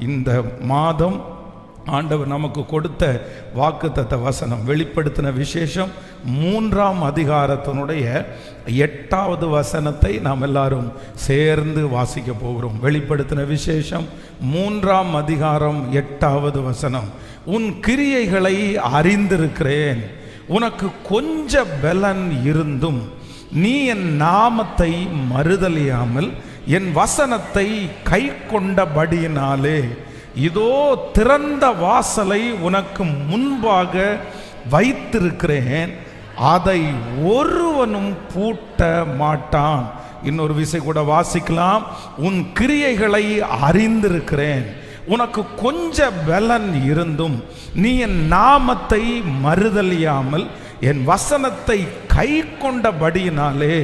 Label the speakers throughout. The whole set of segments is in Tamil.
Speaker 1: இந்த மாதம் ஆண்டவர் நமக்கு கொடுத்த வாக்குத்தத்த வசனம் வெளிப்படுத்தின விசேஷம் 3ஆம் அதிகாரத்தினுடைய 8வது வசனத்தை நாம் எல்லாரும் சேர்ந்து வாசிக்க போகிறோம். வெளிப்படுத்தின விசேஷம் 3ஆம் அதிகாரம் 8வது வசனம். உன் கிரியைகளை அறிந்திருக்கிறேன், உனக்கு கொஞ்ச பலன் இருந்தும் நீ என் நாமத்தை மறுதலியாமல் என் வசனத்தை கை கொண்டபடியினாலே இதோ திறந்த வாசலை உனக்கு முன்பாக வைத்திருக்கிறேன், அதை ஒருவனும் பூட்ட மாட்டான். இன்னொரு விசை கூட வாசிக்கலாம். உன் கிரியைகளை அறிந்திருக்கிறேன், உனக்கு கொஞ்ச பலன் இருந்தும் நீ என் நாமத்தை மறுதலியாமல் என் வசனத்தை கை கொண்டபடியினாலே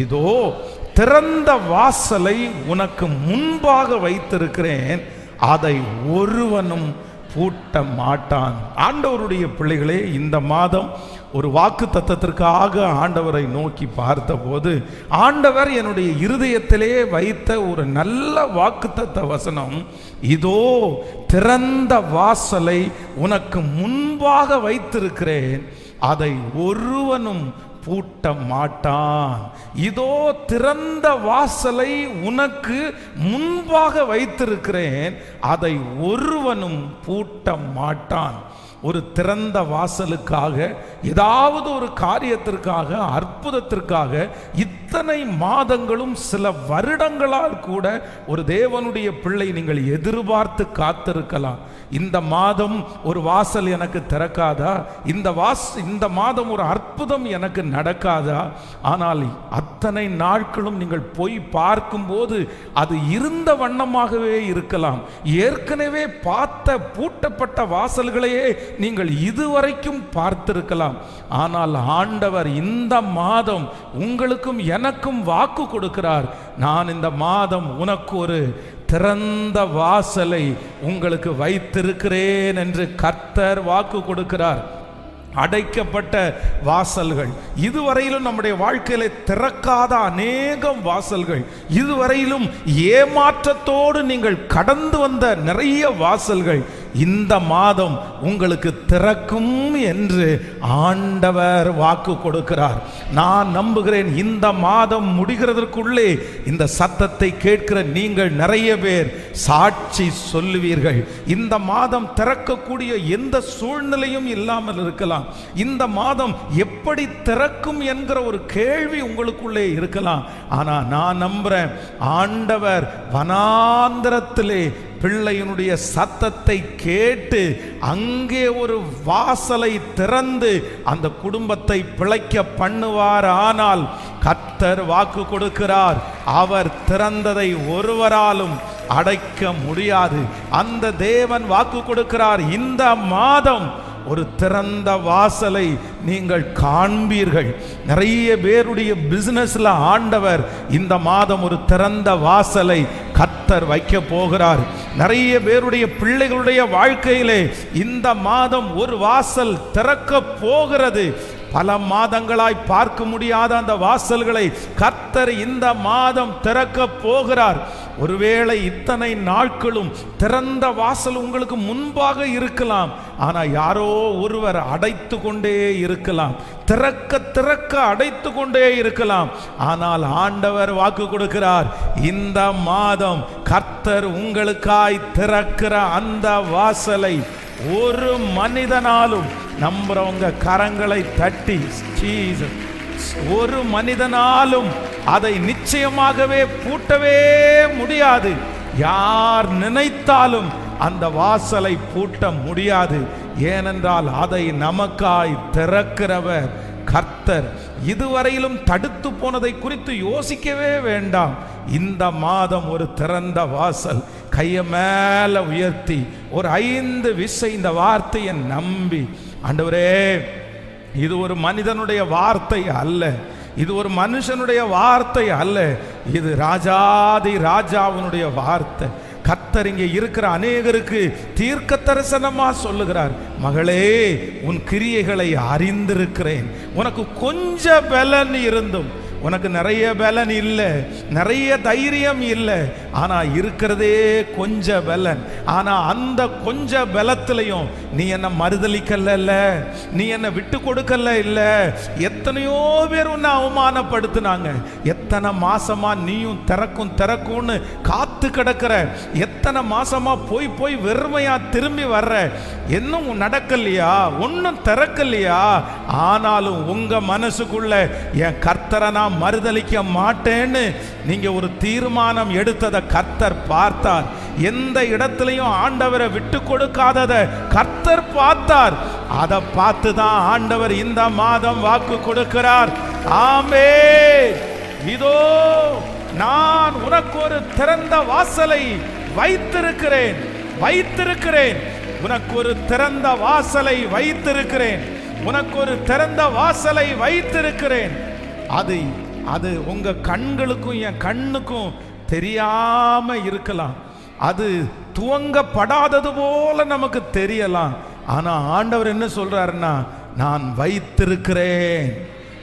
Speaker 1: இதோ திறந்த வாசலை உனக்கு முன்பாக வைத்திருக்கிறேன், அதை ஒருவனும் பூட்ட மாட்டான். ஆண்டவருடைய பிள்ளைகளே, இந்த மாதம் ஒரு வாக்கு தத்தத்திற்காக ஆண்டவரை நோக்கி பார்த்தபோது ஆண்டவர் என்னுடைய இருதயத்திலே வைத்த ஒரு நல்ல வாக்குத்தத்த வசனம், இதோ திறந்த வாசலை உனக்கு முன்பாக வைத்திருக்கிறேன், அதை ஒருவனும் பூட்ட மாட்டான். இதோ திறந்த வாசலை உனக்கு முன்பாக வைத்திருக்கிறேன், அதை ஒருவனும் பூட்ட மாட்டான். ஒரு திறந்த வாசலுக்காக, ஏதாவது ஒரு காரியத்திற்காக, அற்புதத்திற்காக இத்தனை மாதங்களும் சில வருடங்களால் கூட ஒரு தேவனுடைய பிள்ளை நீங்கள் எதிர்பார்த்து காத்திருக்கலாம். இந்த மாதம் ஒரு வாசல் எனக்கு திறக்காதா, இந்த மாதம் ஒரு அற்புதம் எனக்கு நடக்காதா? ஆனால் அத்தனை நாட்களும் நீங்கள் போய் பார்க்கும்போது அது இருந்த வண்ணமாகவே இருக்கலாம். ஏற்கனவே பார்த்த பூட்டப்பட்ட வாசல்களையே நீங்கள் இதுவரைக்கும் பார்த்திருக்கலாம். ஆனால் ஆண்டவர் இந்த மாதம் உங்களுக்கும் எனக்கும் வாக்கு கொடுக்கிறார். நான் இந்த மாதம் உனக்கு ஒரு திறந்த வாசலை உங்களுக்கு வைத்திருக்கிறேன் என்று கர்த்தர் வாக்கு கொடுக்கிறார். அடைக்கப்பட்ட வாசல்கள், இதுவரையிலும் நம்முடைய வாழ்க்கையில திறக்காத அநேகம் வாசல்கள், இதுவரையிலும் ஏமாற்றத்தோடு நீங்கள் கடந்து வந்த நிறைய வாசல்கள் இந்த மாதம் உங்களுக்கு திறக்கும் என்று ஆண்டவர் வாக்கு கொடுக்கிறார். நான் நம்புகிறேன் இந்த மாதம் முடிகிறதற்குள்ளே இந்த சத்தத்தை கேட்கிற நீங்கள் நிறைய பேர் சாட்சி சொல்லுவீர்கள். இந்த மாதம் திறக்கக்கூடிய எந்த சூழ்நிலையும் இல்லாமல் இருக்கலாம். இந்த மாதம் எப்படி திறக்கும் என்கிற ஒரு கேள்வி உங்களுக்குள்ளே இருக்கலாம். ஆனா நான் நம்புறேன், ஆண்டவர் வனாந்தரத்திலே பிள்ளையினுடைய சத்தத்தை கேட்டு அங்கே ஒரு வாசலை திறந்து அந்த குடும்பத்தை பிழைக்க பண்ணுவார். ஆனால் கர்த்தர் வாக்கு கொடுக்கிறார், அவர் திறந்ததை ஒருவராலும் அடைக்க முடியாது. அந்த தேவன் வாக்கு கொடுக்கிறார், இந்த மாதம் ஒரு திறந்த வாசலை நீங்கள் காண்பீர்கள். நிறைய பேருடைய பிசினஸ்ல ஆண்டவர் இந்த மாதம் ஒரு திறந்த வாசலை கர்த்தர் வைக்க போகிறார். நிறைய பேருடைய பிள்ளைகளுடைய வாழ்க்கையிலே இந்த மாதம் ஒரு வாசல் திறக்க போகிறது. பல மாதங்களாய் பார்க்க முடியாத அந்த வாசல்களை கர்த்தர் இந்த மாதம் திறக்க போகிறார். ஒருவேளை இத்தனை நாட்களும் திறந்த வாசல் உங்களுக்கு முன்பாக இருக்கலாம், ஆனா யாரோ ஒருவர் அடைத்து கொண்டே இருக்கலாம், திறக்க திறக்க அடைத்து கொண்டே இருக்கலாம். ஆனால் ஆண்டவர் வாக்கு கொடுக்கிறார், இந்த மாதம் கர்த்தர் உங்களுக்காய் திறக்கிற அந்த வாசலை ஒரு மனிதனாலும், நம்புறவங்க கரங்களை தட்டி, ஒரு மனிதனாலும் அதை நிச்சயமாகவே பூட்டவே முடியாது. யார் நினைத்தாலும் அந்த வாசலை பூட்ட முடியாது. ஏனென்றால் அதை நமக்காய் திறக்கிறவர் கர்த்தர். இதுவரையிலும் தடுத்து போனதை குறித்து யோசிக்கவே வேண்டாம். இந்த மாதம் ஒரு திறந்த வாசல். கையை மேல உயர்த்தி ஒரு 5 விசை இந்த வார்த்தையை நம்பி, ஆண்டவரே, இது ஒரு மனிதனுடைய வார்த்தை அல்ல, இது ஒரு மனுஷனுடைய வார்த்தை அல்ல, இது ராஜாதி ராஜாவினுடைய வார்த்தை. கர்த்தர் இங்கே இருக்கிற அநேகருக்கு தீர்க்க தரிசனமா சொல்லுகிறார், மகளே, உன் கிரியைகளை அறிந்திருக்கிறேன். உனக்கு கொஞ்சம் பலன் இருந்தும், உனக்கு நிறைய பலன் இல்லை, நிறைய தைரியம் இல்லை, ஆனா இருக்கிறதே கொஞ்ச பலன். ஆனா அந்த கொஞ்ச பலத்திலையும் நீ என்ன மறுதலிக்கல, நீ என்ன விட்டு கொடுக்கல இல்ல. எத்தனையோ பேர் உன்னை அவமானப்படுத்தினாங்க. எத்தனை மாசமா நீயும் திறக்கும்னு காத்து கிடக்கிற, எத்தனை மாசமா போய் போய் வெறுமையா திரும்பி வர்ற, இன்னும் நடக்கலையா, ஒன்னும் திறக்கலையா? ஆனாலும் உங்க மனசுக்குள்ள என் கர்த்தரை நான் மறுதலிக்க மாட்டேன்னு நீங்க ஒரு தீர்மானம் எடுத்ததை கர்த்தர் பார்த்தார். எந்த இடத்திலையும் ஆண்டவரை விட்டு கொடுக்காதத கர்த்தர் பார்த்தார். அதை பார்த்து தான் ஆண்டவர் இந்த மாதம் வாக்கு கொடுக்கிறார். ஆமென். இதோ நான் உனக்கு ஒரு திறந்த வாசலை வைத்திருக்கிறேன், உனக்கு ஒரு திறந்த வாசலை வைத்திருக்கிறேன், உனக்கு ஒரு திறந்த வாசலை வைத்திருக்கிறேன். அது உங்க கண்களுக்கும் என் கண்ணுக்கும் தெரியாம இருக்கலாம், அது துவங்கப்படாதது போல நமக்கு தெரியலாம். ஆனா ஆண்டவர் என்ன சொல்றாருன்னா, நான் வைத்திருக்கிறேன்.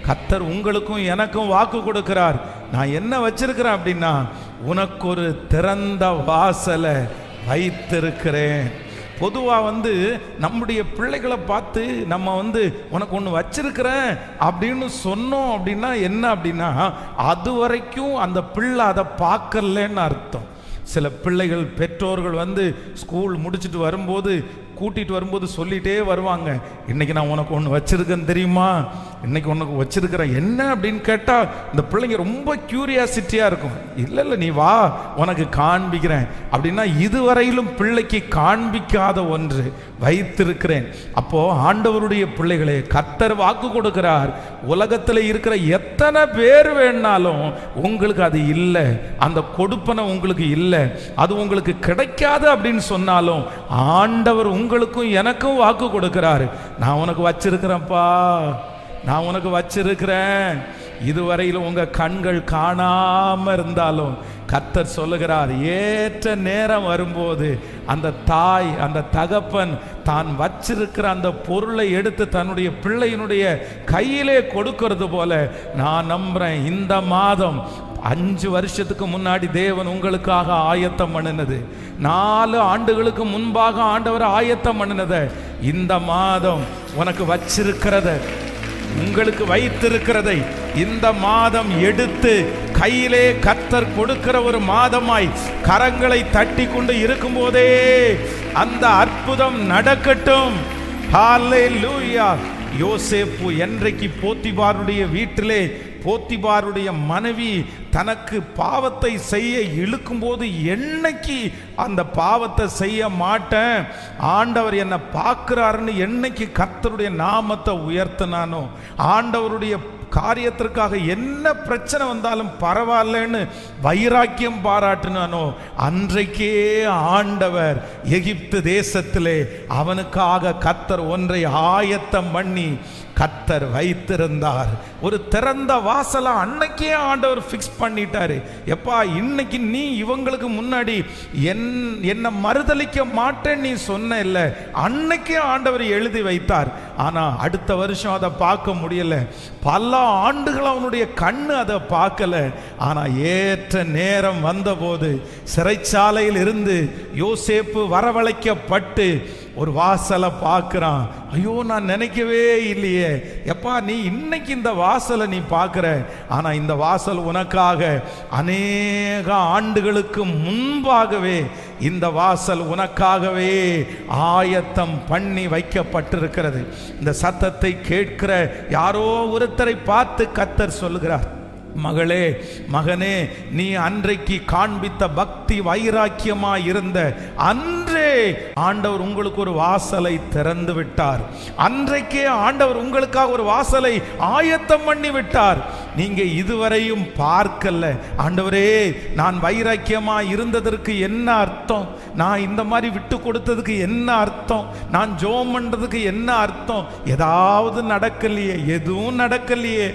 Speaker 1: கர்த்தர் உங்களுக்கும் எனக்கும் வாக்கு கொடுக்கிறார். நான் என்ன வச்சிருக்கிறேன் அப்படின்னா, உனக்கு ஒரு திறந்த வாசலை வைத்திருக்கிறேன். பொதுவாக நம்முடைய பிள்ளைகளை பார்த்து நம்ம உனக்கு ஒன்று வச்சிருக்கிறேன் அப்படின்னு சொன்னோம் அப்படின்னா என்ன அப்படின்னா, அது வரைக்கும் அந்த பிள்ளை அதை பார்க்கலன்னு அர்த்தம். சில பிள்ளைகள் பெற்றோர்கள் ஸ்கூல் முடிச்சுட்டு வரும்போது கூட்டிகிட்டு வரும்போது சொல்லிகிட்டே வருவாங்க, இன்னைக்கு நான் உனக்கு ஒன்று வச்சிருக்கேன்னு தெரியுமா, இன்னைக்கு உனக்கு வச்சிருக்கிறேன் என்ன அப்படின்னு கேட்டால் இந்த பிள்ளைங்க ரொம்ப கியூரியாசிட்டியாக இருக்கும். இல்லை நீ வா உனக்கு காண்பிக்கிறேன் அப்படின்னா, இதுவரையிலும் பிள்ளைக்கு காண்பிக்காத ஒன்று வைத்திருக்கிறேன். அப்போ ஆண்டவருடைய பிள்ளைகளே, கர்த்தர் வாக்கு கொடுக்கிறார், உலகத்தில் இருக்கிற எத்தனை பேர் வேணாலும் உங்களுக்கு அது இல்லை, அந்த கொடுப்பனை உங்களுக்கு இல்லை, அது உங்களுக்கு கிடைக்காது அப்படின்னு சொன்னாலும் ஆண்டவர் உங்களுக்கும் எனக்கும் வாக்கு கொடுக்கிறாரு. நான் உனக்கு வச்சிருக்கிறேன்ப்பா, நான் உனக்கு வச்சிருக்கிறேன். இதுவரையிலும் உங்க கண்கள் காணாம இருந்தாலும் கர்த்தர் சொல்லுகிறார், ஏற்ற நேரம் வரும்போது அந்த தாய் அந்த தகப்பன் தான் வச்சிருக்கிற அந்த பொருளை எடுத்து தன்னுடைய பிள்ளையினுடைய கையிலே கொடுக்கிறது போல நான் நம்புறேன். இந்த மாதம் 5 வருஷத்துக்கு முன்னாடி தேவன் உங்களுக்காக ஆயத்தம் பண்ணினது, 4 ஆண்டுகளுக்கு முன்பாக ஆண்டவர் ஆயத்தம் பண்ணினத இந்த மாதம் உனக்கு வச்சிருக்கிறத, உங்களுக்கு வைத்திருக்கிறதை இந்த மாதம் எடுத்து கையிலே கர்த்தர் கொடுக்கிற ஒரு மாதமாய் கரங்களை தட்டி கொண்டு இருக்கும் போதே அந்த அற்புதம் நடக்கட்டும். ஹல்லேலூயா. யோசேப்பு என்றைக்கு போத்திபாருடைய வீட்டிலே போத்திபாருடைய மனைவி தனக்கு பாவத்தை செய்ய இழுக்கும் போது, என்னைக்கு அந்த பாவத்தை செய்ய மாட்டேன், ஆண்டவர் என்னை பார்க்கிறாருன்னு என்னைக்கு கர்த்தருடைய நாமத்தை உயர்த்தினானோ, ஆண்டவருடைய காரியத்திற்காக என்ன பிரச்சனை வந்தாலும் பரவாயில்லன்னு வைராக்கியம் பாராட்டினானோ, அன்றைக்கே ஆண்டவர் எகிப்து தேசத்திலே அவனுக்காக கர்த்தர் ஒன்றை ஆயத்தம் பண்ணி கர்த்தர் வைத்திருந்தார். ஒரு திறந்த வாசலை அன்னைக்கே ஆண்டவர் ஃபிக்ஸ் பண்ணிட்டாரு. எப்பா, இன்னைக்கு நீ இவங்களுக்கு முன்னாடி என்ன மறுதலிக்க மாட்டேன்னு நீ சொன்ன இல்லை, அன்னைக்கே ஆண்டவர் எழுதி வைத்தார். ஆனா அடுத்த வருஷம் அதை பார்க்க முடியல, பல ஆண்டுகள் அவனுடைய கண்ணு அதை பார்க்கல. ஆனா ஏற்ற நேரம் வந்தபோது சிறைச்சாலையில் இருந்து யோசேப்பு வரவழைக்கப்பட்டு ஒரு வாசலை பார்க்கிறான். ஐயோ, நான் நினைக்கவே இல்லையே, எப்பா நீ இன்னைக்கு இந்த வாசலை நீ பார்க்கிற, ஆனா இந்த வாசல் உனக்காக அநேக ஆண்டுகளுக்கு முன்பாகவே இந்த வாசல் உனக்காகவே ஆயத்தம் பண்ணி வைக்கப்பட்டிருக்கிறது. இந்த சத்தத்தை கேட்கிற யாரோ ஒருத்தரை பார்த்து கர்த்தர் சொல்லுகிறார், மகளே, மகனே, நீ அன்றைக்கு காண்பித்த பக்தி வைராக்கியமா இருந்த அன்றே ஆண்டவர் உங்களுக்கு ஒரு வாசலை திறந்து விட்டார். அன்றைக்கே ஆண்டவர் உங்களுக்காக ஒரு வாசலை ஆயத்தம் பண்ணி விட்டார். நீங்க இதுவரையும் பார்க்கல. ஆண்டவரே, நான் வைராக்கியமா இருந்ததற்கு என்ன அர்த்தம், நான் இந்த மாதிரி விட்டு கொடுத்ததுக்கு என்ன அர்த்தம், நான் ஜெபம் பண்றதுக்கு என்ன அர்த்தம், ஏதாவது நடக்கலையே, எதுவும் நடக்கலையே,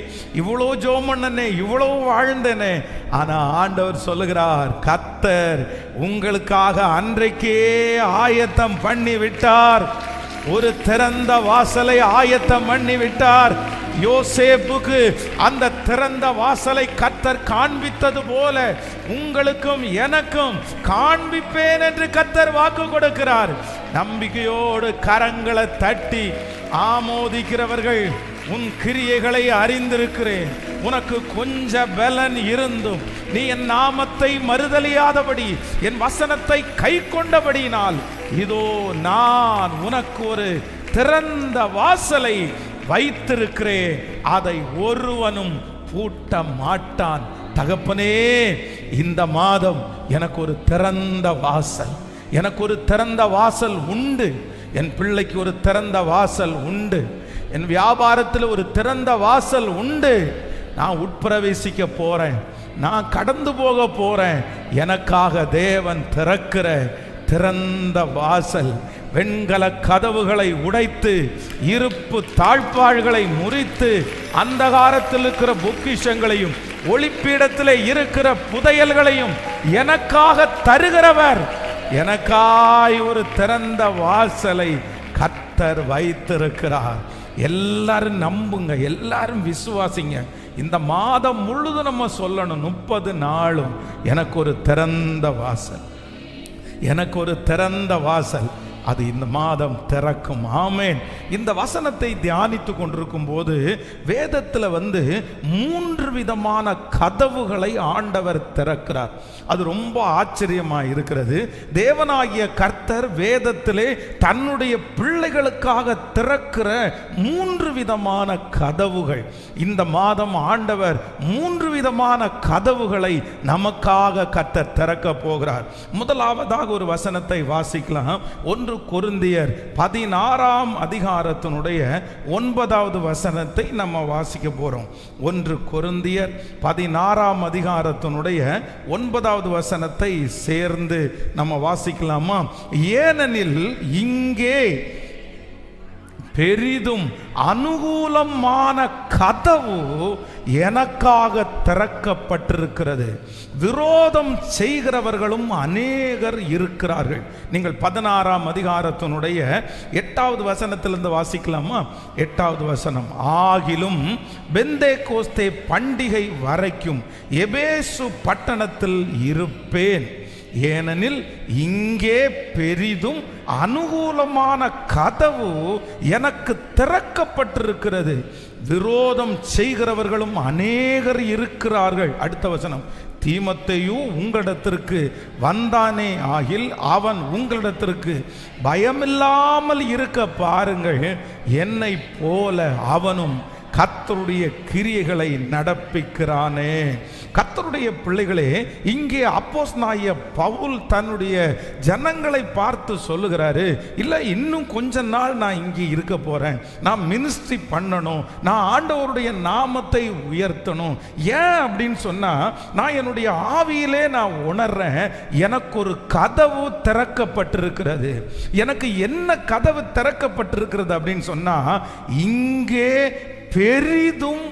Speaker 1: இவ்வளோ ஜெபம் பண்ணனே, இவ்வளவு வாழ்ந்தனே. ஆனா ஆண்டவர் சொல்லுகிறார், கர்த்தர் உங்களுக்காக அன்றைக்கே ஆயத்தம் பண்ணி விட்டார், ஒரு திறந்த வாசலை ஆயத்தம் பண்ணி விட்டார். யோசேப்புக்கு அந்த திறந்த வாசலை கர்த்தர் காண்பித்தது போல உங்களுக்கும் எனக்கும் காண்பிப்பேன் என்று கர்த்தர் வாக்கு கொடுக்கிறார். நம்பிக்கையோடு கரங்களை தட்டி ஆமோதிக்கிறவர்கள், உன் கிரியைகளை அறிந்திருக்கிறேன், உனக்கு கொஞ்ச பலன் இருந்தும் நீ என் நாமத்தை மறுதலியாதபடி என் வசனத்தை கை கொண்டபடியினால் இதோ நான் உனக்கு ஒரு திறந்த வாசலை வைத்திருக்கிறேன், அதை ஒருவனும் பூட்ட மாட்டான். தகப்பனே, இந்த மாதம் எனக்கு ஒரு திறந்த வாசல், எனக்கு ஒரு திறந்த வாசல் உண்டு. என் பிள்ளைக்கு ஒரு திறந்த வாசல் உண்டு. என் வியாபாரத்தில் ஒரு திறந்த வாசல் உண்டு. நான் உட்பிரவேசிக்க போறேன், நான் கடந்து போக போறேன். எனக்காக தேவன் திறக்கிற திறந்த வாசல், வெண்கல கதவுகளை உடைத்து இருப்பு தாழ்பாள்களை முறித்து அந்தகாரத்தில் இருக்கிற பொக்கிஷங்களையும் ஒளிப்பீடத்தில் இருக்கிற புதையல்களையும் எனக்காக தருகிறவர், எனக்காய் ஒரு திறந்த வாசலை கர்த்தர் வைத்திருக்கிறார். எல்லாரும் நம்புங்க, எல்லாரும் விசுவாசிங்க. இந்த மாதம் முழுதும் நம்ம சொல்லணும், 30 நாளும் எனக்கு ஒரு திறந்த வாசல், எனக்கு ஒரு திறந்த வாசல், அது இந்த மாதம் திறக்கும். ஆமேன். இந்த வசனத்தை தியானித்து கொண்டிருக்கும் போது வேதத்தில் 3 விதமான கதவுகளை ஆண்டவர் திறக்கிறார். அது ரொம்ப ஆச்சரியமாக இருக்கிறது. தேவனாகிய கர்த்தர் வேதத்திலே தன்னுடைய பிள்ளைகளுக்காக திறக்கிற 3 விதமான கதவுகள். இந்த மாதம் ஆண்டவர் 3 விதமான கதவுகளை நமக்காக கர்த்தர் திறக்க போகிறார். முதலாவதாக ஒரு வசனத்தை வாசிக்கலாம். 1 கொரிந்தியர் 16ஆம் அதிகாரத்தினுடைய 9வது வசனத்தை நம்ம வாசிக்க போறோம். 1 கொரிந்தியர் 16ஆம் அதிகாரத்தினுடைய 9வது வசனத்தை சேர்ந்து நம்ம வாசிக்கலாமா? ஏனெனில் இங்கே பெரிதும் அனுகூலமான கதவு எனக்காக திறக்கப்பட்டிருக்கிறது, விரோதம் செய்கிறவர்களும் அநேகர் இருக்கிறார்கள். நீங்கள் 16ஆம் அதிகாரத்தினுடைய 8வது வசனத்திலிருந்து வாசிக்கலாமா? 8வது வசனம், ஆகிலும் பெந்தேகோஸ்தே பண்டிகை வரைக்கும் எபேசு பட்டணத்தில் இருப்பேன், ஏனெனில் இங்கே பெரிதும் அனுகூலமான கதவு எனக்கு திறக்கப்பட்டிருக்கிறது, விரோதம் செய்கிறவர்களும் அநேகர் இருக்கிறார்கள். அடுத்த வசனம், தீமோத்தேயு உங்களிடத்திற்கு வந்தானே ஆகில் அவன் உங்களிடத்திற்கு பயமில்லாமல் இருக்க பாருங்கள், என்னை போல அவனும் கர்த்தருடைய கிரியைகளை நடப்பிக்கிறானே. கர்த்தருடைய பிள்ளைகளே, இங்கே அப்போஸ்தலனாகிய பவுல் தன்னுடைய ஜனங்களை பார்த்து சொல்லுகிறாரு, இல்லை இன்னும் கொஞ்ச நாள் நான் இங்கே இருக்க போறேன், நான் மினிஸ்ட்ரி பண்ணணும், நான் ஆண்டவருடைய நாமத்தை உயர்த்தணும். ஏன் அப்படின்னு சொன்னா, நான் என்னுடைய ஆவியிலே நான் உணர்றேன், எனக்கு ஒரு கதவு திறக்கப்பட்டிருக்கிறது. எனக்கு என்ன கதவு திறக்கப்பட்டிருக்கிறது அப்படின்னு சொன்னா, இங்கே பெரிதும்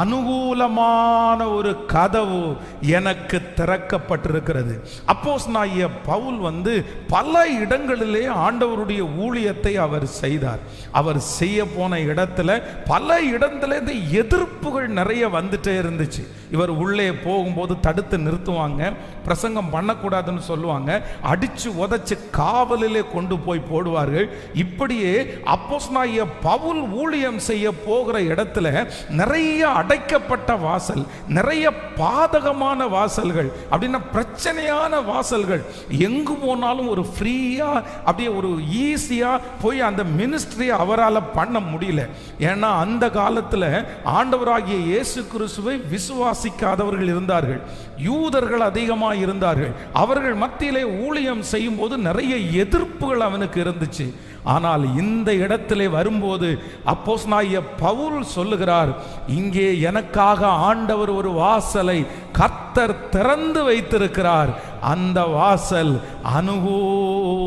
Speaker 1: அனுகூலமான ஒரு கதவு எனக்கு திறக்கப்பட்டிருக்கிறது. அப்போஸ்தலனாகிய பவுல் பல இடங்களிலே ஆண்டவருடைய ஊழியத்தை அவர் செய்தார். அவர் செய்ய போன இடத்துல பல இடத்துல இந்த எதிர்ப்புகள் நிறைய வந்துட்டே இருந்துச்சு. இவர் உள்ளே போகும்போது தடுத்து நிறுத்துவாங்க, பிரசங்கம் பண்ணக்கூடாதுன்னு சொல்லுவாங்க, அடிச்சு உதைச்சு காவலிலே கொண்டு போய் போடுவார்கள். இப்படியே அப்போஸ்தலனாகிய பவுல் ஊழியம் செய்ய போகிற இடத்துல நிறைய அடைக்கப்பட்ட வாசல், நிறைய பாதகமான வாசல்கள், அப்படின்னா பிரச்சனையான வாசல்கள். எங்கு போனாலும் ஒரு ஃப்ரீயா அப்படியே ஒரு ஈஸியா போய் அந்த மினிஸ்ட்ரியை அவரால் பண்ண முடியல. ஏன்னா அந்த காலத்தில் ஆண்டவராகிய இயேசு கிறிஸ்துவை விசுவாசிக்காதவர்கள் இருந்தார்கள், யூதர்கள் அதிகமாக இருந்தார்கள். அவர்கள் மத்தியிலே ஊழியம் செய்யும் போது நிறைய எதிர்ப்புகள் அவனுக்கு இருந்துச்சு. ஆனால் இந்த இடத்திலே வரும்போது அப்போஸ்தலனாகிய பவுல் சொல்லுகிறார், இங்கே எனக்காக ஆண்டவர் ஒரு வாசலை கர்த்தர் திறந்து வைத்திருக்கிறார். அந்த வாசல் அனுகூலமான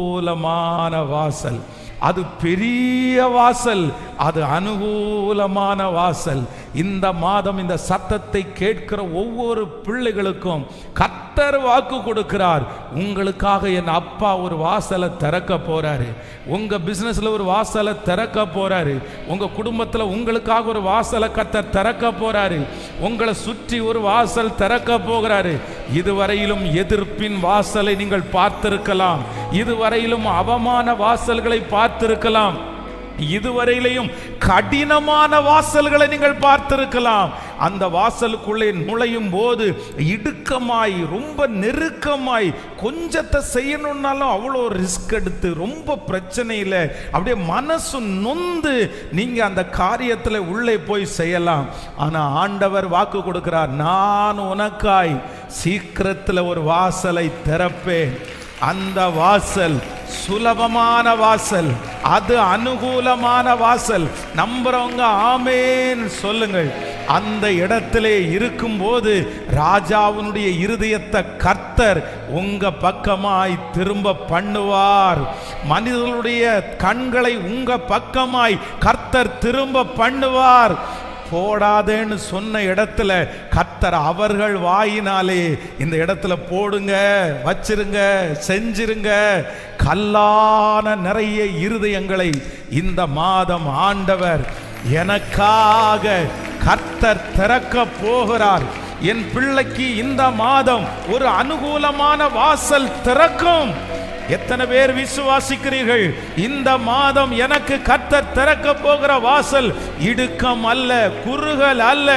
Speaker 1: வாசல், அது பெரிய வாசல், அது அனுகூலமான வாசல். இந்த மாதம் இந்த சத்தத்தை கேட்கிற ஒவ்வொரு பிள்ளைகளுக்கும் கர்த்தர் வாக்கு கொடுக்கிறார். உங்களுக்காக என் அப்பா ஒரு வாசலை திறக்க போறாரு. உங்க பிசினஸ்ல ஒரு வாசலை திறக்க போறாரு. உங்க குடும்பத்துல உங்களுக்காக ஒரு வாசலை கர்த்தர் திறக்க போறாரு. உங்களை சுற்றி ஒரு வாசல் திறக்க போகிறாரு. இதுவரையிலும் எதிர்ப்பின் வாசலை நீங்கள் பார்த்திருக்கலாம். இதுவரையிலும் அவமான வாசல்களை பார்த்திருக்கலாம். இதுவரையிலையும் கடினமான வாசல்களை நீங்கள் பார்த்திருக்கலாம். அந்த வாசலுக்குள்ளே நுழையும் போது இடுக்கமாய், ரொம்ப நெருக்கமாய், கொஞ்சத்தை செய்யணும்னாலும் அவ்வளோ ரிஸ்க் எடுத்து, ரொம்ப பிரச்சனையில் அப்படியே மனசு நொந்து நீங்க அந்த காரியத்தில் உள்ளே போய் செய்யலாம். ஆனால் ஆண்டவர் வாக்கு கொடுக்கிறார், நான் உனக்காய் சீக்கிரத்தில் ஒரு வாசலை திறப்பேன். அந்த வாசல் சுலபமான வாசல், அது அனுகூலமான வாசல். நம்புறவங்க ஆமேன் சொல்லுங்கள். அந்த இடத்திலே இருக்கும்போது ராஜாவினுடைய இருதயத்தை கர்த்தர் உங்க பக்கமாய் திரும்ப பண்ணுவார். மனிதர்களுடைய கண்களை உங்க பக்கமாய் கர்த்தர் திரும்ப பண்ணுவார். போடாதேன்னு சொன்ன இடத்துல கர்த்தர் அவர்கள் வாயினாலே இந்த இடத்துல போடுங்க, வச்சிருங்க, செஞ்சிருங்க. கல்லான நிறைய இருதயங்களை இந்த மாதம் ஆண்டவர் எனக்காக கர்த்தர் திறக்க போகிறார். என் பிள்ளைக்கு இந்த மாதம் ஒரு அனுகூலமான வாசல் திறக்கும். எத்தனை பேர் விசுவாசிக்கிறீர்கள்? இந்த மாதம் எனக்கு கர்த்தர் திறக்க போகிற வாசல் இடுக்கம் அல்ல, குறுகல் அல்ல,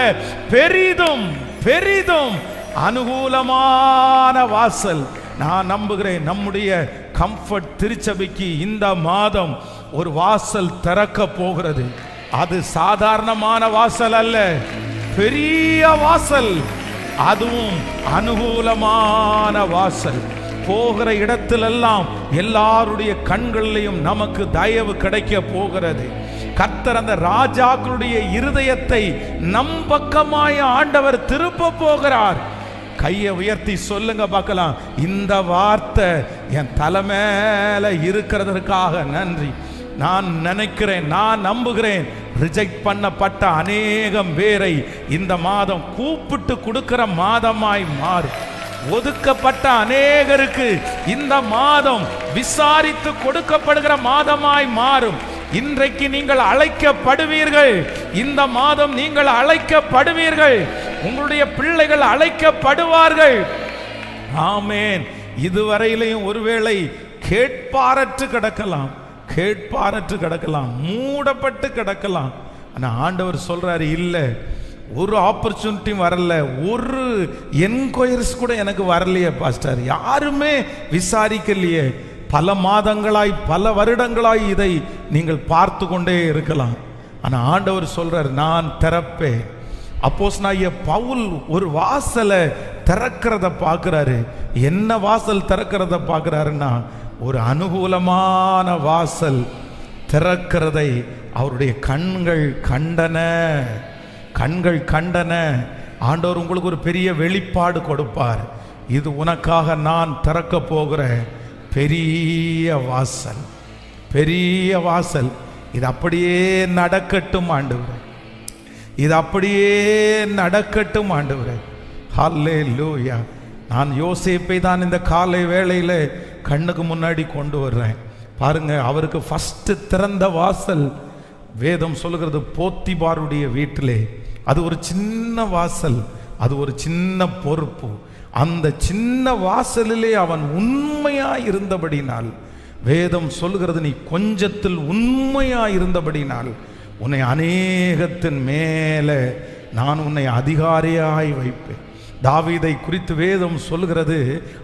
Speaker 1: பெரிதும் பெரிதும் அனுகூலமான வாசல். நான் நம்புகிறேன் நம்முடைய கம்ஃபர்ட் திருச்சபைக்கு இந்த மாதம் ஒரு வாசல் திறக்க போகிறது. அது சாதாரணமான வாசல் அல்ல, பெரிய வாசல், அதுவும் அனுகூலமான வாசல். போகிற இடத்திலெல்லாம் எல்லாருடைய கண்களிலையும் நமக்கு தயவு கிடைக்க போகிறது. கர்த்தர் அந்த ராஜாக்களுடைய இருதயத்தை நம் பக்கமாய் ஆண்டவர் திருப்ப போகிறார். கையை உயர்த்தி சொல்லுங்க பார்க்கலாம், இந்த வார்த்தை என் தலை மேல இருக்கிறதற்காக நன்றி. நான் நினைக்கிறேன், நான் நம்புகிறேன், ரிஜெக்ட் பண்ணப்பட்ட அநேகம் பேரை இந்த மாதம் கூப்பிட்டு கொடுக்கிற மாதமாய் மாறும். ஒதுக்கப்பட்ட அநேகருக்கு இந்த மாதம் விசாரித்து கொடுக்கப்படுகிற மாதமாய் மாறும். இன்றைக்கு நீங்கள் அழைக்கப்படுவீர்கள். இந்த மாதம் நீங்கள் அழைக்கப்படுவீர்கள். உங்களுடைய பிள்ளைகள் அழைக்கப்படுவார்கள். ஆமேன். இதுவரையிலையும் ஒருவேளை கேட்பாரற்று கிடக்கலாம், கேட்பாரற்று கிடக்கலாம், மூடப்பட்டு கிடக்கலாம். ஆனா ஆண்டவர் சொல்றாரு, இல்லை, ஒரு ஆப்பர்ச்சுனிட்டியும் வரல, ஒரு என்கொயரிஸ் கூட எனக்கு வரலையே பாஸ்டர், யாருமே விசாரிக்கலையே. பல மாதங்களாய், பல வருடங்களாய் இதை நீங்கள் பார்த்து கொண்டே இருக்கலாம். ஆனால் ஆண்டவர் சொல்றார், நான் திறப்பேன். அப்போஸ்தலனாகிய பவுல் ஒரு வாசலை திறக்கிறத பார்க்கிறாரு. என்ன வாசல் திறக்கிறத பார்க்கிறாருன்னா, ஒரு அனுகூலமான வாசல் திறக்கிறதை அவருடைய கண்கள் கண்டன. கண்கள் கண்டன. ஆண்டவர் உங்களுக்கு ஒரு பெரிய வெளிப்பாடு கொடுப்பார். இது உனக்காக நான் திறக்க போகிற பெரிய வாசல், பெரிய வாசல். இது அப்படியே நடக்கட்டும் ஆண்டவரே, இது அப்படியே நடக்கட்டும் ஆண்டவரே. ஹல்லேலூயா. நான் யோசேப்பை தான் இந்த காலை வேளையில் கண்ணுக்கு முன்னாடி கொண்டு வர்றேன். பாருங்க, அவருக்கு ஃபர்ஸ்ட் திறந்த வாசல் வேதம் சொல்லுகிறது போத்திபாருடைய வீட்டிலே. அது ஒரு சின்ன வாசல், அது ஒரு சின்ன பொறுப்பு. அந்த சின்ன வாசலிலே அவன் உண்மையா இருந்தபடினால், வேதம் சொல்லுகிறது, நீ கொஞ்சத்தில் உண்மையா இருந்தபடினால் உன்னை அநேகத்தின் மேலே நான் உன்னை அதிகாரியாய் வைப்பேன். தாவீதை குறித்து வேதம் சொல்லுகிறது,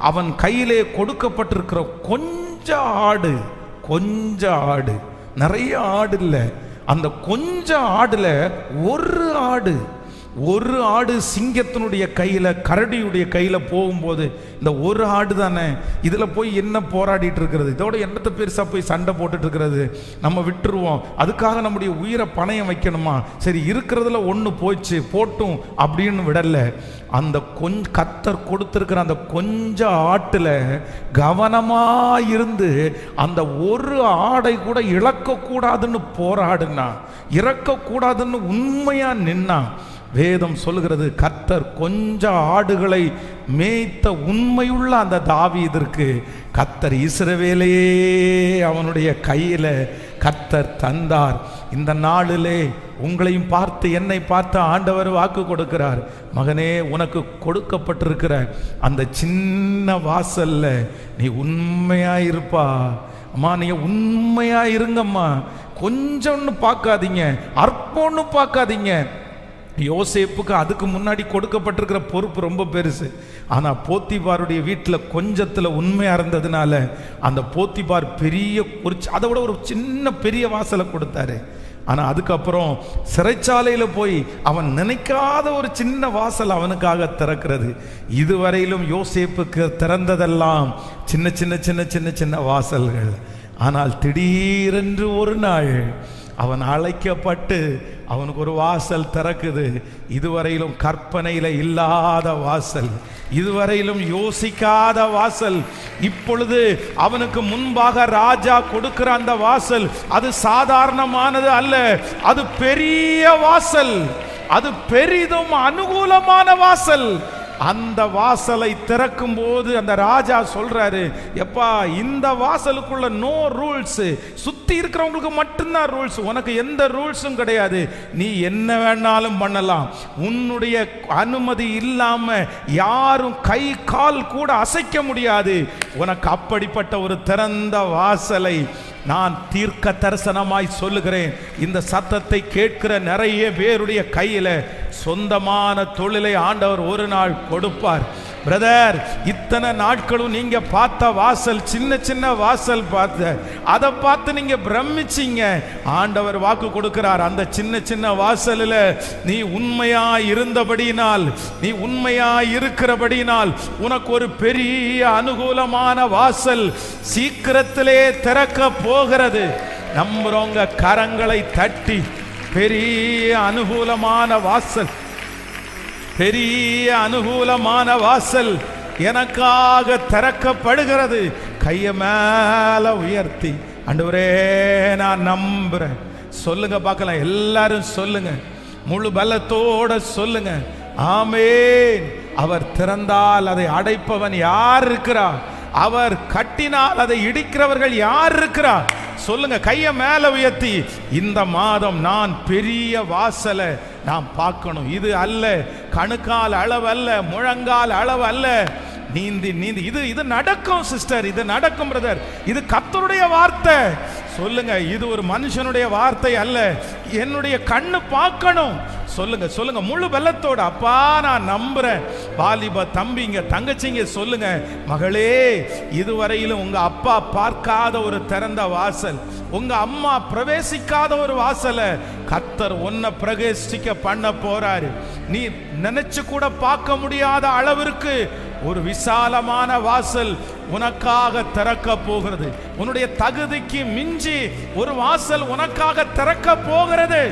Speaker 1: அவன் கையிலே கொடுக்கப்பட்டிருக்கிற கொஞ்ச ஆடு, நிறைய ஆடு இல்லை, அந்த கொஞ்ச ஆடுல ஒரு ஆடு ஒரு ஆடு சிங்கத்தினுடைய கையில், கரடியுடைய கையில் போகும்போது இந்த ஒரு ஆடு தானே, இதில் போய் என்ன போராடிட்டு இருக்கிறது, இதோட என்னத்தை பெருசாக போய் சண்டை போட்டுட்டு இருக்கிறது, நம்ம விட்டுருவோம், அதுக்காக நம்முடைய உயிரை பணயம் வைக்கணுமா, சரி இருக்கிறதுல ஒன்று போயிடுச்சு போட்டும் அப்படின்னு விடல. அந்த கர்த்தர் கொடுத்திருக்கிற அந்த கொஞ்சம் ஆட்டில் கவனமாக இருந்து அந்த ஒரு ஆடை கூட இழக்கக்கூடாதுன்னு போராடுனா, இறக்கக்கூடாதுன்னு உண்மையா நின்னா, வேதம் சொல்லுகிறது கர்த்தர் கொஞ்சம் ஆடுகளை மேய்த்த உண்மையுள்ள அந்த தாவீதிற்கு கர்த்தர் இஸ்ரவேலையே அவனுடைய கையில் கர்த்தர் தந்தார். இந்த நாளிலே உங்களையும் பார்த்து என்னை பார்த்து ஆண்டவர் வாக்கு கொடுக்கிறார், மகனே உனக்கு கொடுக்கப்பட்டிருக்கிற அந்த சின்ன வாசல்ல நீ உண்மையா இருப்பா அம்மா, நீங்க உண்மையா இருங்கம்மா, கொஞ்சம்னு பார்க்காதீங்க, அற்பம்னு பார்க்காதீங்க. யோசேப்புக்கு அதுக்கு முன்னாடி கொடுக்கப்பட்டிருக்கிற பொறுப்பு ரொம்ப பெருசு. ஆனால் போத்திபாருடைய வீட்டில் கொஞ்சத்தில் உண்மையாக இருந்ததுனால அந்த போத்திபார் பெரிய அதை விட ஒரு சின்ன பெரிய வாசலை கொடுத்தாரு. ஆனால் அதுக்கப்புறம் சிறைச்சாலையில் போய் அவன் நினைக்காத ஒரு சின்ன வாசல் அவனுக்காக திறக்கிறது. இதுவரையிலும் யோசேப்புக்கு திறந்ததெல்லாம் சின்ன சின்ன சின்ன சின்ன சின்ன வாசல்கள். ஆனால் திடீரென்று ஒரு நாள் அவன் அழைக்கப்பட்டு அவனுக்கு ஒரு வாசல் திறக்குது. இதுவரையிலும் கற்பனையில் இல்லாத வாசல், இதுவரையிலும் யோசிக்காத வாசல். இப்பொழுது அவனுக்கு முன்பாக ராஜா கொடுக்கிற அந்த வாசல் அது சாதாரணமானது அல்ல, அது பெரிய வாசல், அது பெரிதும் அனுகூலமான வாசல். அந்த வாசலை திறக்கும் போது அந்த ராஜா சொல்றாரு, எப்பா இந்த வாசலுக்குள்ள நோ ரூல்ஸ், சுத்தி இருக்கிறவங்களுக்கு மட்டும்தான் ரூல்ஸ், உனக்கு எந்த ரூல்ஸும் கிடையாது, நீ என்ன வேணாலும் பண்ணலாம், உன்னுடைய அனுமதி இல்லாம யாரும் கை கால் கூட அசைக்க முடியாது. உனக்கு அப்படிப்பட்ட ஒரு திறந்த வாசலை நான் தீர்க்க தரிசனமாய் சொல்லுகிறேன். இந்த சத்தத்தை கேட்கிற நிறைய பேருடைய கையில சொந்தமான தொழிலை ஆண்டவர் ஒரு நாள் கொடுப்பார். பிரதர், இத்தனை நாட்களும் நீங்க பார்த்த வாசல் சின்ன சின்ன வாசல் பார்த்து அதை பார்த்து நீங்க பிரமிச்சிங்க. ஆண்டவர் வாக்கு கொடுக்கிறார், அந்த சின்ன சின்ன வாசலில் நீ உண்மையா இருந்தபடியினால், நீ உண்மையா இருக்கிறபடியினால் உனக்கு ஒரு பெரிய அனுகூலமான வாசல் சீக்கிரத்திலே திறக்க போகிறது. நம்புறவங்க கரங்களை தட்டி, பெரிய அனுகூலமான வாசல், பெரிய அனுகூலமான வாசல் எனக்காக திறக்கப்படுகிறது. கையை மேல உயர்த்தி, ஆண்டவரே நான் நம்புறேன் சொல்லுங்க பார்க்கலாம். எல்லாரும் சொல்லுங்க, முழு பலத்தோட சொல்லுங்க, ஆமென். அவர் திறந்தால் அதை அடைப்பவன் யார் இருக்கிறார்? அவர் கட்டினால் அதை இடிக்கிறவர்கள் யார் இருக்கிறார்? சொல்லுங்க கையை மேல உயர்த்தி, இந்த மாதம் நான் பெரிய வாசலை நாம் பார்க்கணும். இது அல்ல கணுக்கால் அளவு அல்ல, முழங்கால் அளவு அல்ல, நீந்தி நீந்தி இது நடக்கும் சிஸ்டர், இது நடக்கும் பிரதர், இது கர்த்தருடைய வார்த்தை. சொல்லுங்க, இது ஒரு மனுஷனுடைய வார்த்தை அல்ல, என்னுடைய கண்ணு பார்க்கணும். சொல்லுங்க சொல்லுங்க முழு பலத்தோட, அப்பா நான் நம்புறேன். வாலிப தம்பிங்க தங்கச்சிங்க சொல்லுங்க, மகளே இதுவரையிலும் உங்க அப்பா பார்க்காத ஒரு திறந்த வாசல், உங்க அம்மா பிரவேசிக்காத ஒரு வாசலை கர்த்தர் உன்னை பிரவேசிக்க பண்ண போறாரு. நீ நினைச்சு கூட பார்க்க முடியாத அளவிற்கு ஒரு விசாலமான வாசல் உனக்காக திறக்க போகிறது. உன்னுடைய தகுதிக்கு மிஞ்சி ஒரு வாசல் உனக்காக திறக்க போகிறது.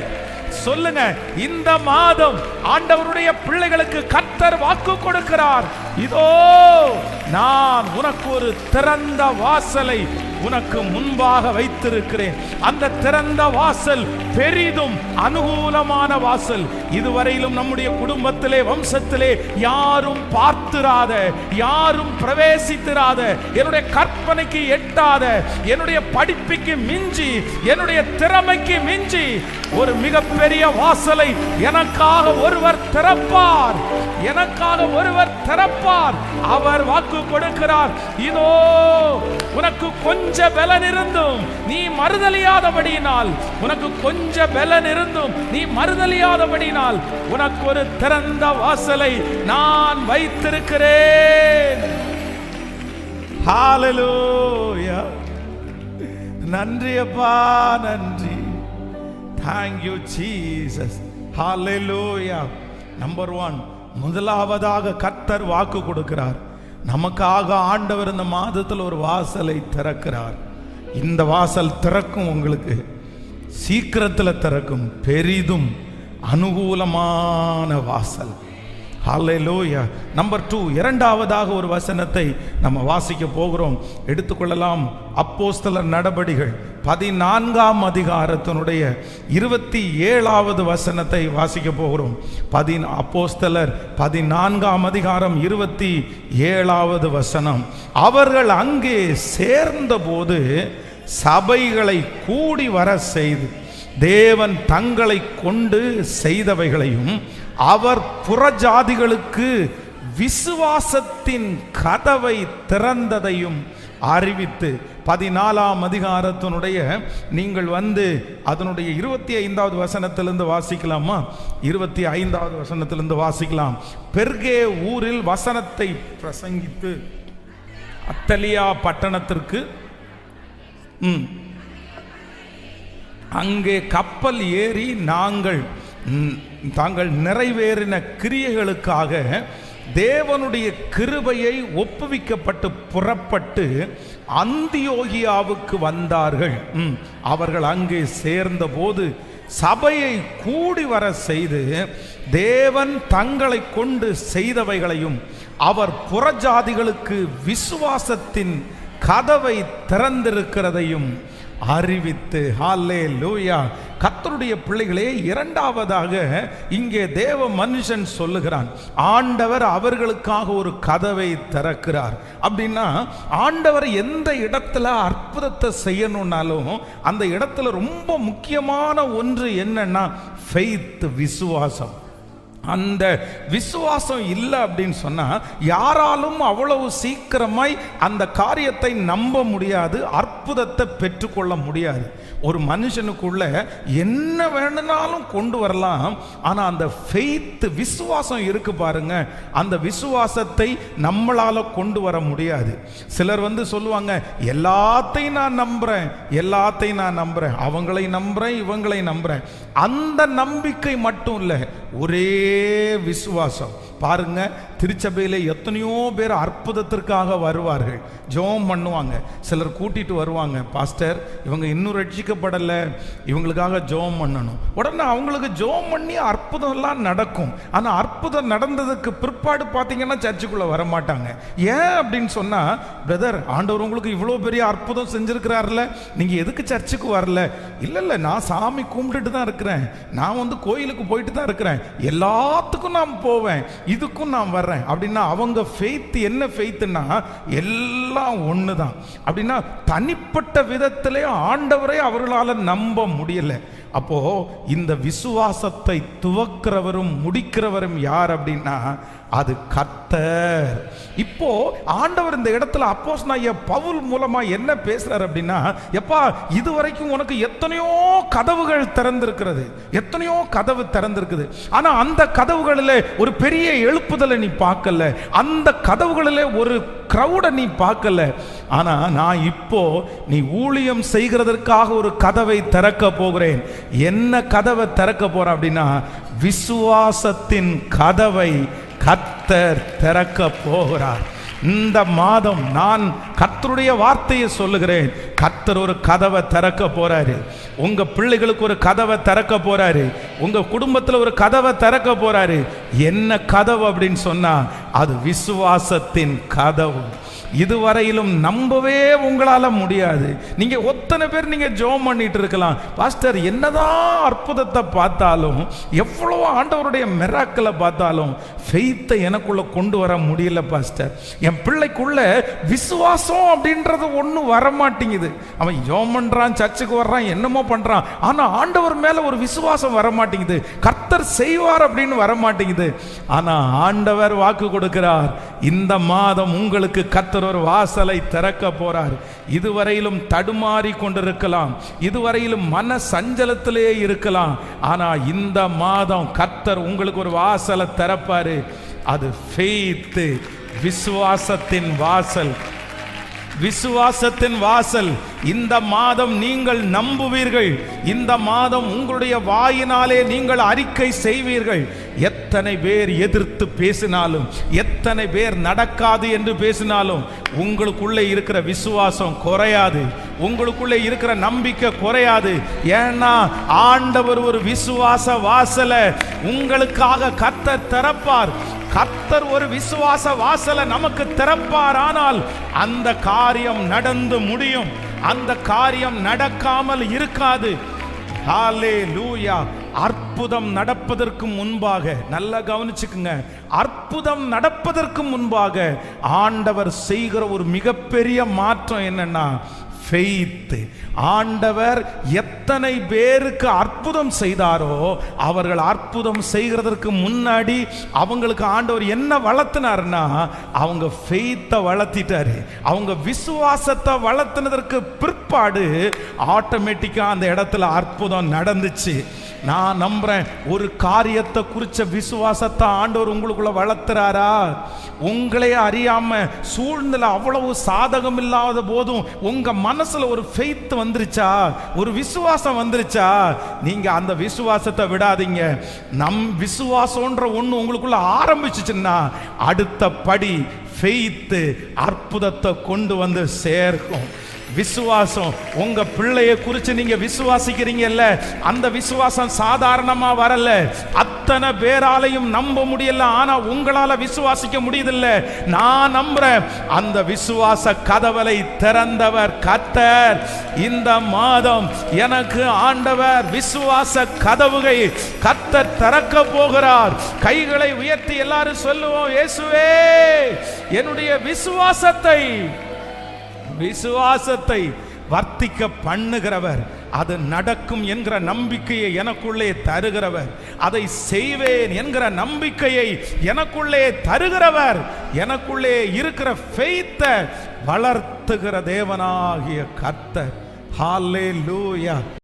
Speaker 1: சொல்லுங்க, இந்த மாதம் ஆண்டவருடைய பிள்ளைகளுக்கு கர்த்தர் வாக்கு கொடுக்கிறார். இதோ நான் உனக்கு ஒரு திறந்த வாசலை உனக்கு முன்பாக வைத்திருக்கிறேன். அந்த திறந்த வாசல் பெரிதும் அனுகூலமான வாசல். இதுவரையிலும் நம்முடைய குடும்பத்திலே வம்சத்திலே யாரும் பார்த்திராத, யாரும் பிரவேசித்திராத, என்னுடைய கற்பனைக்கு எட்டாத, என்னுடைய படிப்புக்கு மிஞ்சி, என்னுடைய திறமைக்கு மிஞ்சி ஒரு மிகப்பெரிய வாசலை எனக்காக ஒருவர் திறப்பார், எனக்காக ஒருவர் திறப்பார். அவர் வாக்கு கொடுக்கிறார். இதோ உனக்கு கொஞ்ச பலன் இருந்தும் நீ மறுதலியாதபடியினால், உனக்கு கொஞ்ச பலன் இருந்தும் நீ மறுதலியாதபடியினால் உனக்கு ஒரு திறந்த வாசலை நான் வைத்திருக்கிறேன். ஹalleluya. நன்றி அப்பா, நன்றி. Thank you Jesus. Hallelujah. Number 1, முதலாவதாக கர்த்தர் வாக்கு கொடுக்கிறார். நமக்காக ஆண்டவர் இந்த மாதத்தில் ஒரு வாசலை திறக்கிறார். இந்த வாசல் திறக்கும், உங்களுக்கு சீக்கிரத்தில் திறக்கும், பெரிதும் அனுகூலமான வாசல். ஹல்லேலூயா. நம்பர் 2, இரண்டாவதாக ஒரு வசனத்தை நம்ம வாசிக்க போகிறோம். எடுத்துக்கொள்ளலாம். அப்போஸ்தலர் நடபடிகள் 14ஆம் அதிகாரத்தினுடைய 27வது வசனத்தை வாசிக்க போகிறோம். அப்போஸ்தலர் 14ஆம் அதிகாரம் 27வது வசனம். அவர்கள் அங்கே சேர்ந்தபோது சபைகளை கூடி வர செய்து தேவன் தங்களை கொண்டு செய்தவைகளையும் அவர் புறஜாதிகளுக்கு விசுவாசத்தின் கதவை திறந்ததையும் அறிவித்து, 14ஆம் அதிகாரத்தினுடைய நீங்கள் அதனுடைய 25வது வசனத்திலிருந்து வாசிக்கலாமா? 25வது வசனத்திலிருந்து வாசிக்கலாம். பெர்கே ஊரில் வசனத்தை பிரசங்கித்து அத்தலியா பட்டணத்திற்கு அங்கே கப்பல் ஏறி தாங்கள் நிறைவேறின கிரியைகளுக்காக தேவனுடைய கிருபையை ஒப்புவிக்கப்பட்டு புறப்பட்டு அந்தியோகியாவுக்கு வந்தார்கள். அவர்கள் அங்கே சேர்ந்தபோது சபையை கூடி வர செய்து தேவன் தங்களை கொண்டு செய்தவைகளையும் அவர் புறஜாதிகளுக்கு விசுவாசத்தின் கதவை திறந்திருக்கிறதையும் அறிவித்து. ஹல்லேலூயா. கர்த்தருடைய பிள்ளைகளே, இரண்டாவதாக இங்கே தேவ மனுஷன் சொல்லுகிறான், ஆண்டவர் அவர்களுக்காக ஒரு கதவை திறக்கிறார். அப்படின்னா ஆண்டவர் எந்த இடத்துல அற்புதத்தை செய்யணும்னாலும் அந்த இடத்துல ரொம்ப முக்கியமான ஒன்று என்னன்னா ஃபெய்த், விசுவாசம். அந்த விசுவாசம் இல்லை அப்படின்னு சொன்னா யாராலும் அவ்வளவு சீக்கிரமாய் அந்த காரியத்தை நம்ப முடியாது, அற்புதத்தை பெற்றுக்கொள்ள முடியாது. ஒரு மனுஷனுக்குள்ள என்ன வேணும்னாலும் கொண்டு வரலாம், ஆனா அந்த ஃபெய்த், விசுவாசம் இருக்கு பாருங்க, அந்த விசுவாசத்தை நம்மளால கொண்டு வர முடியாது. சிலர் சொல்லுவாங்க, எல்லாத்தையும் நான் நம்புறேன், அவங்களை நம்புறேன், இவங்களை நம்புறேன். அந்த நம்பிக்கை மட்டும் இல்லை, ஒரே விசுவாசம். பாருங்க, திருச்சபையில எத்தனையோ பேர் அற்புதத்திற்காக வருவார்கள், ஜெபம் பண்ணுவாங்க. சிலர் கூட்டிட்டு வருவாங்க, பாஸ்டர் இவங்க இன்னும் ரட்சிக்கப்படலை, இவங்களுக்காக ஜெபம் பண்ணணும். உடனே அவங்களுக்கு ஜெபம் பண்ணி அற்புதம் எல்லாம் நடக்கும். ஆனா அற்புதம் நடந்ததுக்கு பிற்பாடு பார்த்தீங்கன்னா சர்ச்சுக்குள்ள வர மாட்டாங்க. ஏன் அப்படின்னு சொன்னா, பிரதர் ஆண்டவர் உங்களுக்கு இவ்வளோ பெரிய அற்புதம் செஞ்சிருக்கிறார்ல, நீங்க எதுக்கு சர்ச்சுக்கு வரல? இல்லை, நான் சாமி கும்பிட்டுட்டு தான் இருக்கிறேன், நான் கோயிலுக்கு போயிட்டு தான் இருக்கிறேன், எல்லாத்துக்கும் நான் போவேன், இதுக்கும் நான் வர்றேன் அப்படின்னா அவங்க ஃபெய்த் என்ன ஃபெய்த்னா எல்லாம் ஒண்ணுதான். அப்படின்னா தனிப்பட்ட விதத்திலே ஆண்டவரை அவர்களால நம்ப முடியல. அப்போ இந்த விசுவாசத்தை துவக்கிறவரும் முடிக்கிறவரும் யார் அப்படின்னா அது கர்த்தர். இப்போ ஆண்டவர் இந்த இடத்துல அப்போஸ்தலனாகிய பவுல் மூலமா என்ன பேசுறார் அப்படின்னா, எப்பா இதுவரைக்கும் உனக்கு எத்தனையோ கதவுகள் திறந்திருக்குது, ஆனா அந்த கதவுகளிலே ஒரு பெரிய எழுப்புதலை நீ பார்க்கல, அந்த கதவுகளிலே ஒரு கிரௌட நீ பார்க்கல. ஆனா நான் இப்போ நீ ஊழியம் செய்கிறதற்காக ஒரு கதவை திறக்க போகிறேன். என்ன கதவை திறக்க போறேன் அப்படின்னா விசுவாசத்தின் கதவை கர்த்தர் திறக்க போகிறார். இந்த மாதம் நான் கர்த்தருடைய வார்த்தையை சொல்லுகிறேன். கர்த்தர் ஒரு கதவை திறக்க போறாரு. உங்க பிள்ளைகளுக்கு ஒரு கதவை திறக்க போறாரு. உங்க குடும்பத்தில் ஒரு கதவை திறக்க போறாரு. என்ன கதவு அப்படின்னு சொன்னா அது விசுவாசத்தின் கதவு. இதுவரையிலும் நம்பவே உங்களால முடியாது. நீங்க ஒத்தனை பேர் நீங்க ஜெபம் பண்ணிட்டு இருக்கலாம், பாஸ்டர் என்னதான் அற்புதத்தை பார்த்தாலும், எவ்வளவு ஆண்டவருடைய மிராக்கிளை பார்த்தாலும் ஃபெய்த்தை எனக்குள்ள கொண்டு வர முடியல பாஸ்டர். என் பிள்ளைக்குள்ள விசுவாசம் அப்படின்றது ஒன்றும் வரமாட்டேங்குது. அவன் ஜெபம் பண்றான், சர்ச்சுக்கு வர்றான், என்னமோ பண்றான், ஆனா ஆண்டவர் மேல ஒரு விசுவாசம் வரமாட்டேங்குது. கர்த்தர் செய்வார் அப்படின்னு வரமாட்டேங்குது. ஆனா ஆண்டவர் வாக்கு கொடுக்கிறார், இந்த மாதம் உங்களுக்கு கர்த்தர் ஒரு வாசலை திறக்க போறார். இதுவரையிலும் தடுமாறி கொண்டிருக்கலாம், இதுவரையிலும் மன சஞ்சலத்திலே இருக்கலாம், ஆனா இந்த மாதம் கர்த்தர் உங்களுக்கு ஒரு வாசலை திறப்பாரு. அது ஃபெய்த், விசுவாசத்தின் வாசல். விசுவாசத்தின் வாசல். இந்த மாதம் நீங்கள் நம்புவீர்கள். இந்த மாதம் உங்களுடைய வாயினாலே நீங்கள் அறிக்கை செய்வீர்கள். எத்தனை பேர் எதிர்த்து பேசினாலும், எத்தனை பேர் நடக்காது என்று பேசினாலும், உங்களுக்குள்ளே இருக்கிற விசுவாசம் குறையாது, உங்களுக்குள்ளே இருக்கிற நம்பிக்கை குறையாது. ஏன்னா ஆண்டவர் ஒரு விசுவாச வாசலை உங்களுக்காக கர்த்தர் திறப்பார். கர்த்தர் ஒரு விசுவாச வாசலை நமக்கு திறப்பார். ஆனால் அந்த காரியம் நடந்து முடியும், அந்த காரியம் நடக்காமல் இருக்காது. ஹல்லேலூயா. அற்புதம் நடப்பதற்கு முன்பாக, நல்லா கவனிச்சுக்குங்க, அற்புதம் நடப்பதற்கு முன்பாக ஆண்டவர் செய்கிற ஒரு மிகப்பெரிய மாற்றம் என்னன்னா ஃபெய்த். ஆண்டவர் எத்தனை பேருக்கு அற்புதம் செய்தாரோ, அவர்கள் அற்புதம் செய்கிறதற்கு முன்னாடி அவங்களுக்கு ஆண்டவர் என்ன வளர்த்தினார்னா, அவங்க ஃபெய்த்தை வளர்த்திட்டாரு. அவங்க விசுவாசத்தை வளர்த்தினதற்கு பிற்பாடு ஆட்டோமேட்டிக்கா அந்த இடத்துல அற்புதம் நடந்துச்சு. நான் நம்புறேன், ஒரு காரியத்தை குறிச்ச விசுவாசத்தை ஆண்டவர் உங்களுக்குள்ள வளர்த்துறாரா? உங்களே அறியாம சூழ்நிலை அவ்வளவு சாதகம் இல்லாத போதும் உங்க மனசுல ஒரு ஃபெய்த் வந்துருச்சா, ஒரு விசுவாசம் வந்துருச்சா? நீங்க அந்த விசுவாசத்தை விடாதீங்க. நம் விசுவாசம்ன்ற ஒண்ணு உங்களுக்குள்ள ஆரம்பிச்சுச்சுன்னா அடுத்த படி ஃபெய்த் அற்புதத்தை கொண்டு வந்து சேர்க்கும். விசுவாசம், உங்க பிள்ளைய குறித்து நீங்க விசுவாசிக்கிறீங்கல்ல, அந்த விசுவாசம் சாதாரணமா வரல. அத்தனை பேராலையும் நம்ப முடியல, ஆனா உங்களால விசுவாசிக்க முடியுதில்ல. நான் நம்புறேன், அந்த விசுவாச கதவலை திறந்தவர் கர்த்தர். இந்த மாதம் எனக்கு ஆண்டவர் விசுவாச கதவுகளை கர்த்தர் திறக்க போகிறார். கைகளை உயர்த்தி எல்லாரும் சொல்லுவோம், இயேசுவே என்னுடைய விசுவாசத்தை வர்த்திக்க பண்ணுகிறவர், அது நடக்கும் என்கிற நம்பிக்கையை எனக்குள்ளே தருகிறவர், அதை செய்வேன் என்கிற நம்பிக்கையை எனக்குள்ளே தருகிறவர், எனக்குள்ளே இருக்கிற ஃபெய்த்தை வளர்த்துகிற தேவனாகிய கர்த்தர். ஹல்லேலூயா.